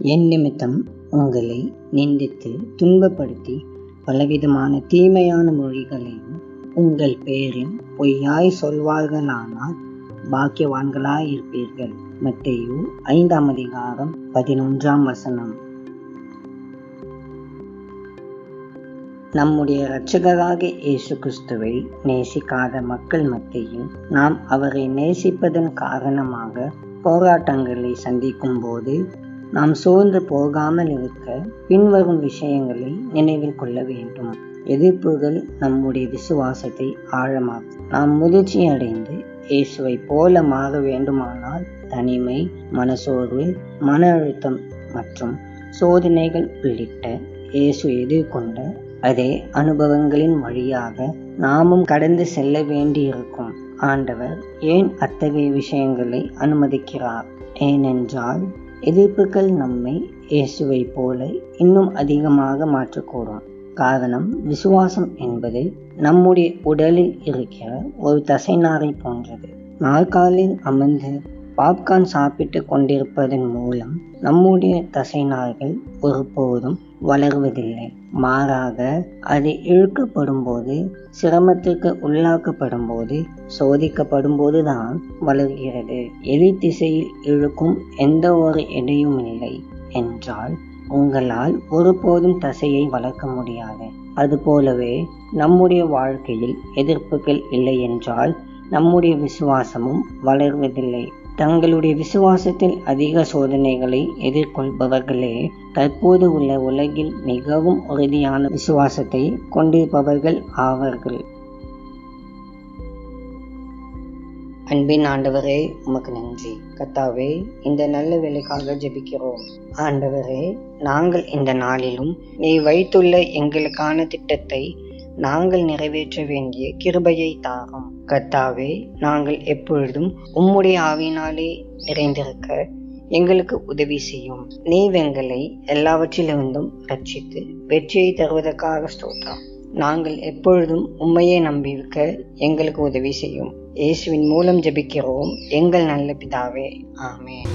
என் நிமித்தம் உங்களை நிந்தித்து துன்பப்படுத்தி பலவிதமான தீமையான மொழிகளையும் உங்கள் பேரில் பொய்யாய் சொல்வார்களானால் பாக்கியவான்களாயிருப்பீர்கள். மத்தேயு 5:11. நம்முடைய இரட்சகராகிய இயேசு கிறிஸ்துவை நேசிக்காத மக்கள் மத்தியில் நாம் அவரை நேசிப்பதன் காரணமாக போராட்டங்களை சந்திக்கும் போது நாம் சோர்ந்து போகாமல் இருக்க பின்வரும் விஷயங்களை நினைவில் கொள்ள வேண்டும். எதிர்ப்புகள் நம்முடைய விசுவாசத்தை ஆழமாக்கும். நாம் முதிர்ச்சி அடைந்து இயேசுவை போல மாற வேண்டுமானால் தனிமை, மனசோர்வு, மன அழுத்தம் மற்றும் சோதனைகள் உள்ளிட்ட இயேசு எதிர்கொண்ட அதே அனுபவங்களின் வழியாக நாமும் கடந்து செல்ல வேண்டியிருக்கும். ஆண்டவர் ஏன் அத்தகைய விஷயங்களை அனுமதிக்கிறார்? ஏனென்றால் எதிர்ப்புகள் நம்மை இயேசுவை போல இன்னும் அதிகமாக மாற்றக்கூடும். காரணம், விசுவாசம் என்பது நம்முடைய உடலில் இருக்கிற ஒரு தசைநாரை போன்றது. நாற்காலில் அமர்ந்து பாப்கார்ன் சாப்பிட்டு கொண்டிருப்பதன் மூலம் நம்முடைய தசைநார்கள் ஒருபோதும் வளருவதில்லை. மாறாக அது இழுக்கப்படும் போது, சிரமத்திற்கு உள்ளாக்கப்படும் போது, சோதிக்கப்படும் போதுதான் வளர்கிறது. எதிர் திசையில் இழுக்கும் எந்த ஒரு எடையும் இல்லை என்றால் உங்களால் ஒருபோதும் தசையை வளர்க்க முடியாது. அதுபோலவே நம்முடைய வாழ்க்கையில் எதிர்ப்புகள் இல்லை என்றால் நம்முடைய விசுவாசமும் வளர்வதில்லை. தங்களுடைய விசுவாசத்தில் அதிக சோதனைகளை எதிர்கொள்பவர்களே தற்போது உள்ள உலகில் மிகவும் உறுதியான விசுவாசத்தை கொண்டிருப்பவர்கள் ஆவார்கள். அன்பின் ஆண்டவரே, உமக்கு நன்றி. கர்த்தாவே, இந்த நல்ல வேலைக்காக ஜெபிக்கிறோம். ஆண்டவரே, நாங்கள் இந்த நாளிலும் நீ வைத்துள்ள எங்களுக்கான திட்டத்தை நாங்கள் நிறைவேற்ற வேண்டிய கிருபையை தாரும். கர்த்தாவே, நாங்கள் எப்பொழுதும் உம்முடைய ஆவியினாலே நிறைந்திருக்க எங்களுக்கு உதவி செய்யும். நீர் எங்களை எல்லாவற்றிலிருந்தும் ரட்சித்து வெற்றியை தருவதற்காக ஸ்தோத்திரம். நாங்கள் எப்பொழுதும் உம்மையே நம்பியிருக்க எங்களுக்கு உதவி செய்யும். இயேசுவின் மூலம் ஜெபிக்கிறோம் எங்கள் நல்ல பிதாவே, ஆமென்.